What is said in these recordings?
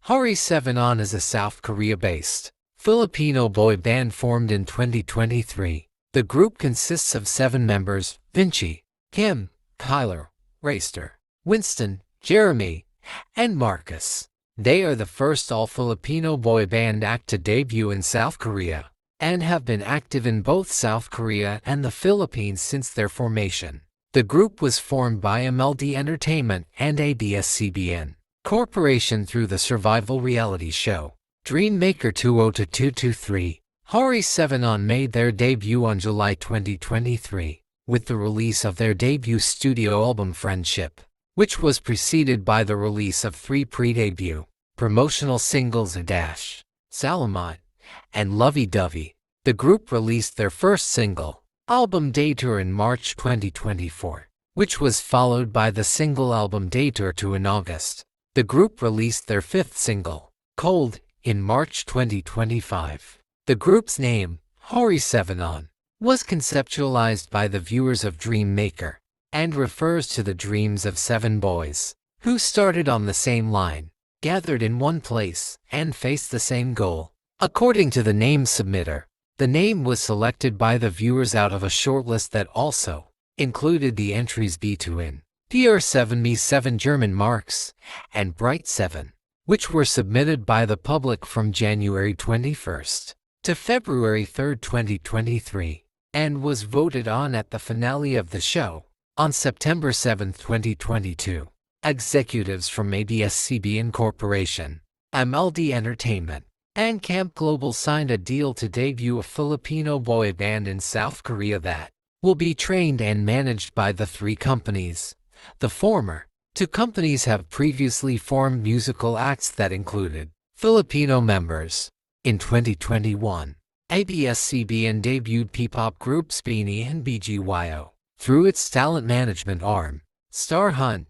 Hari 7on is a South Korea-based Filipino boy band formed in 2023. The group consists of 7 members: Vinci, Kim, Kyler, Raster, Winston, Jeremy, and Marcus. They are the first all-Filipino boy band act to debut in South Korea, and have been active in both South Korea and the Philippines since their formation. The group was formed by MLD Entertainment and ABS-CBN Corporation through the survival reality show Dream Maker 2022-223. Hari 7on made their debut on July 2023 with the release of their debut studio album Friendship, which was preceded by the release of 3 pre-debut promotional singles Adash, Salamat, and Lovey Dovey. The group released their first single, Album Day Tour in March 2024, which was followed by the single Album Day Tour 2 in August. The group released their 5th single, Cold, in March 2025. The group's name, Hari 7on, was conceptualized by the viewers of Dream Maker and refers to the dreams of 7 boys who started on the same line, gathered in one place, and faced the same goal. According to the name submitter, the name was selected by the viewers out of a shortlist that also included the entries B2 in PR7 Me7 German Marks and Bright 7, which were submitted by the public from January 21st to February 3, 2023, and was voted on at the finale of the show on September 7, 2022. Executives from ABS-CBN Corporation, MLD Entertainment, and Camp Global signed a deal to debut a Filipino boy band in South Korea that will be trained and managed by the 3 companies. The former 2 companies have previously formed musical acts that included Filipino members. In 2021, ABS-CBN debuted P-pop groups Beanie and BGYO through its talent management arm, Star Hunt,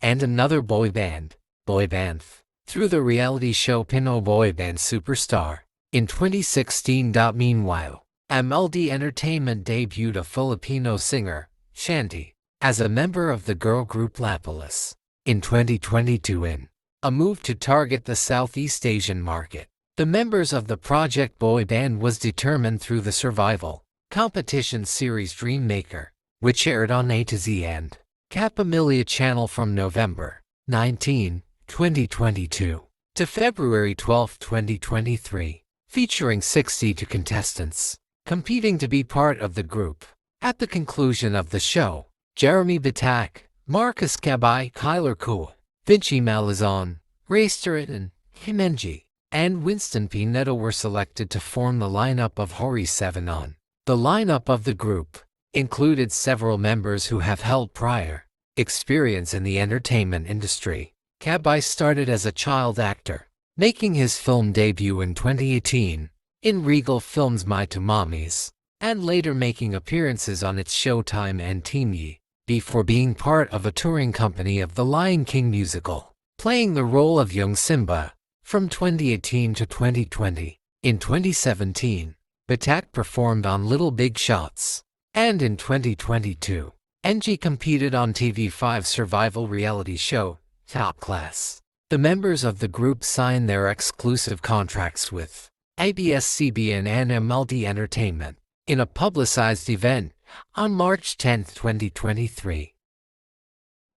and another boy band, Boyband, through the reality show Pinoy Boyband Superstar. In 2016. Meanwhile, MLD Entertainment debuted a Filipino singer, Shanti, as a member of the girl group Lapalus. In 2022, in a move to target the Southeast Asian market, the members of the project boy band was determined through the survival competition series Dream Maker, which aired on A to Z and Kapamilya channel from November 19, 2022 to February 12, 2023, featuring 62 contestants competing to be part of the group. At the conclusion of the show, Jeremy Batak, Marcus Cabay, Kyler Kua, Vinci Malazon, Raster and Himenji, and Winston P. Neto were selected to form the lineup of Hari 7on. The lineup of the group included several members who have held prior experience in the entertainment industry. Cabay started as a child actor, making his film debut in 2018 in Regal Films' My Two Mommies, and later making appearances on its Showtime and Team Yi, before being part of a touring company of the Lion King musical, playing the role of young Simba from 2018 to 2020. In 2017, Batak performed on Little Big Shots, and in 2022, NG competed on TV5's survival reality show, Top Class. The members of the group signed their exclusive contracts with ABS-CBN and MLD Entertainment in a publicized event on March 10, 2023.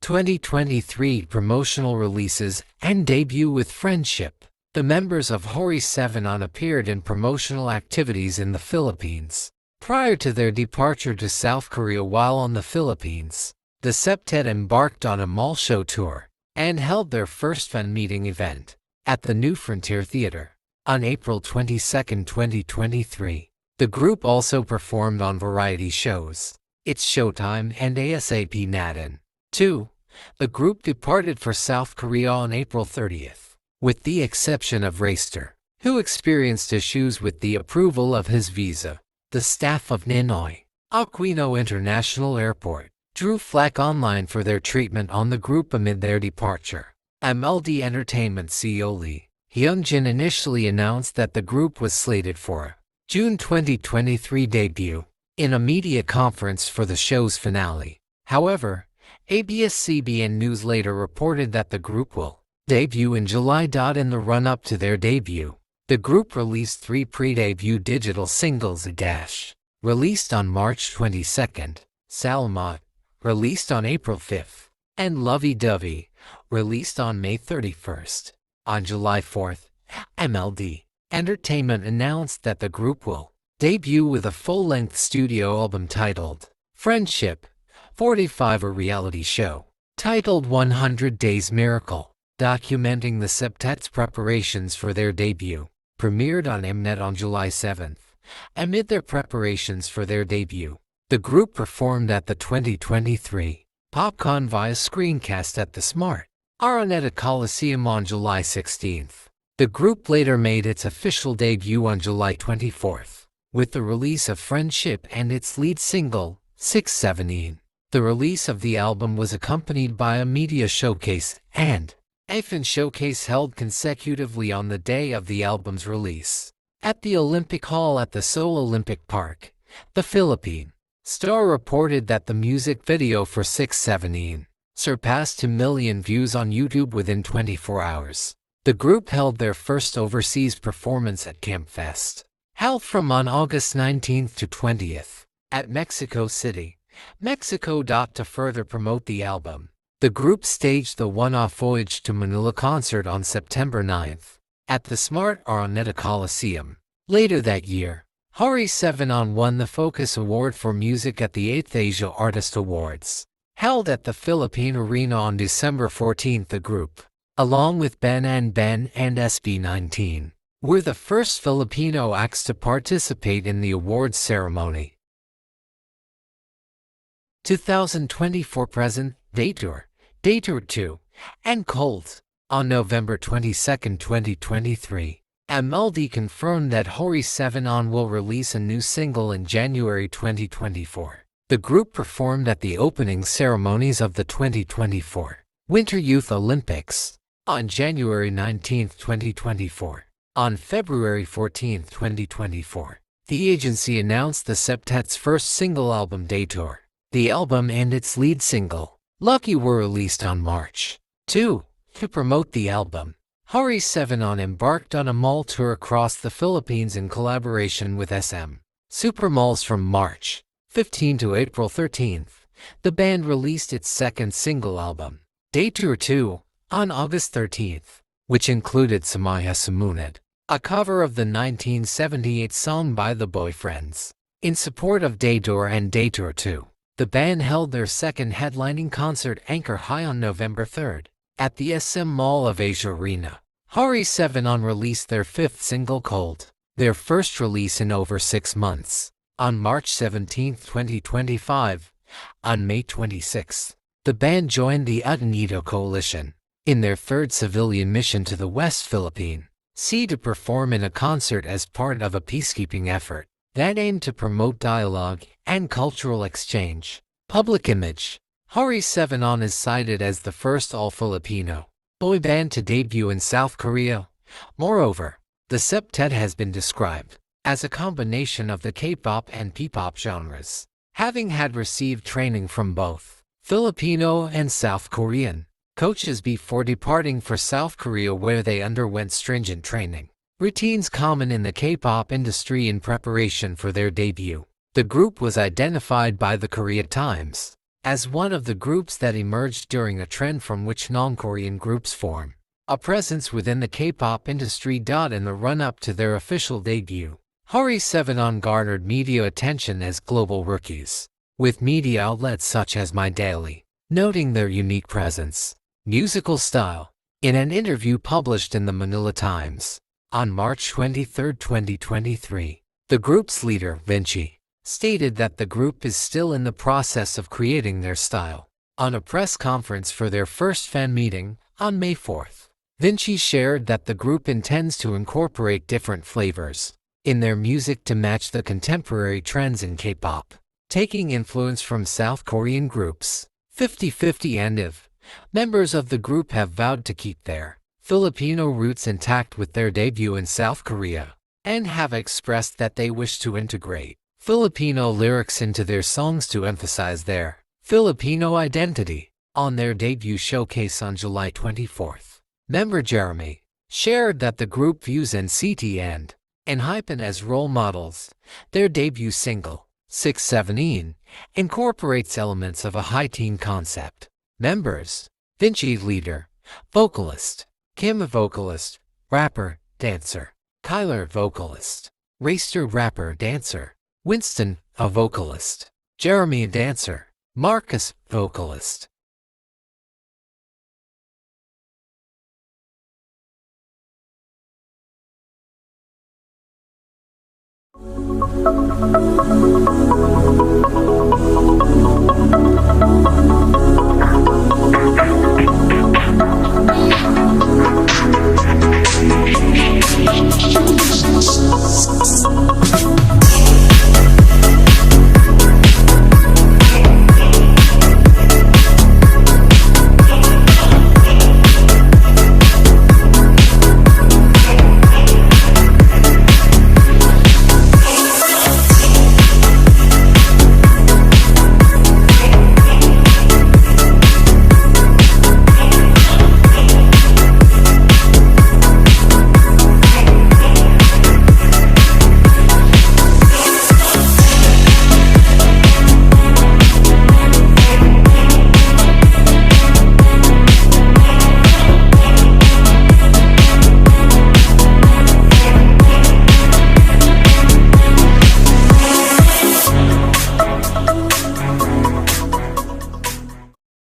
2023 promotional releases and debut with Friendship. The members of Hari 7on appeared in promotional activities in the Philippines prior to their departure to South Korea. While on the Philippines, the septet embarked on a mall show tour and held their first fan meeting event at the New Frontier Theater on April 22, 2023. The group also performed on variety shows, It's Showtime and ASAP Natin. 2. The group departed for South Korea on April 30th, with the exception of Raster, who experienced issues with the approval of his visa. The staff of Ninoy Aquino International Airport drew flack online for their treatment on the group amid their departure. MLD Entertainment CEO Lee Hyungjin initially announced that the group was slated for a June 2023 debut in a media conference for the show's finale. However, ABS-CBN News later reported that the group will debut in July. In the run-up to their debut, the group released 3 pre-debut digital singles: Dash, released on March 22nd, Salamat, released on April 5th, and Lovey Dovey, released on May 31st. On July 4th, MLD Entertainment announced that the group will debut with a full-length studio album titled Friendship 45, a reality show titled 100 Days Miracle, documenting the septet's preparations for their debut. Premiered on Mnet on July 7th. Amid their preparations for their debut, the group performed at the 2023 PopCon via screencast at the Smart Araneta Coliseum on July 16th. The group later made its official debut on July 24th, with the release of Friendship and its lead single, 617. The release of the album was accompanied by a media showcase and a fan showcase held consecutively on the day of the album's release. At the Olympic Hall at the Seoul Olympic Park, the Philippine Star reported that the music video for 617 surpassed 2 million views on YouTube within 24 hours. The group held their first overseas performance at Campfest, held from on August 19th to 20th, at Mexico City, Mexico. To further promote the album, the group staged the one-off Voyage to Manila concert on September 9th, at the Smart Araneta Coliseum. Later that year, Hari 7 won the Focus Award for Music at the 8th Asia Artist Awards, held at the Philippine Arena on December 14th. The group, along with Ben and SB19, were the first Filipino acts to participate in the awards ceremony. 2024 present, Daytour, Daytour 2, and Cold. On November 22, 2023, MLD confirmed that Hari 7 will release a new single in January 2024. The group performed at the opening ceremonies of the 2024 Winter Youth Olympics on January 19, 2024. On February 14, 2024, the agency announced the septet's first single album, Daytour. The album and its lead single, Lucky, were released on March 2. To promote the album, Hari 7 embarked on a mall tour across the Philippines in collaboration with SM Supermalls from March 15 to April 13th. The band released its second single album, Daytour 2, on August 13th, which included Samaya Sumunod, a cover of the 1978 song by the Boyfriends. In support of Daytour and Daytour 2, the band held their second headlining concert, Anchor High, on November 3rd, at the SM Mall of Asia Arena. Hari 7 released their fifth single, Cold, their first release in over 6 months, on March 17, 2025. On May 26, the band joined the Ateneo Coalition in their third civilian mission to the West Philippine Sea to perform in a concert as part of a peacekeeping effort that aimed to promote dialogue and cultural exchange. Public image. Hari 7 is cited as the first all-Filipino boy band to debut in South Korea. Moreover, the septet has been described as a combination of the K-pop and P-pop genres, having had received training from both Filipino and South Korean coaches before departing for South Korea, where they underwent stringent training routines common in the K-pop industry in preparation for their debut. The group was identified by the Korea Times as one of the groups that emerged during a trend from which non-Korean groups form a presence within the K-pop industry. In the run-up to their official debut, Hari 7 garnered media attention as global rookies, with media outlets such as My Daily noting their unique presence, musical style. In an interview published in the Manila Times on March 23, 2023, the group's leader, Vinci, stated that the group is still in the process of creating their style. On a press conference for their first fan meeting on May 4th, Vinci shared that the group intends to incorporate different flavors in their music to match the contemporary trends in K-pop, taking influence from South Korean groups. 50/50 and if members of the group have vowed to keep their Filipino roots intact with their debut in South Korea, and have expressed that they wish to integrate Filipino lyrics into their songs to emphasize their Filipino identity. On their debut showcase on July 24th, Member Jeremy shared that the group views NCT and Hypen as role models. Their debut single, 617, incorporates elements of a high teen concept. Members: Vinci leader, vocalist; Kim vocalist, rapper, dancer; Kyler vocalist; Raster rapper, dancer; Winston a vocalist; Jeremy a dancer; Marcus vocalist.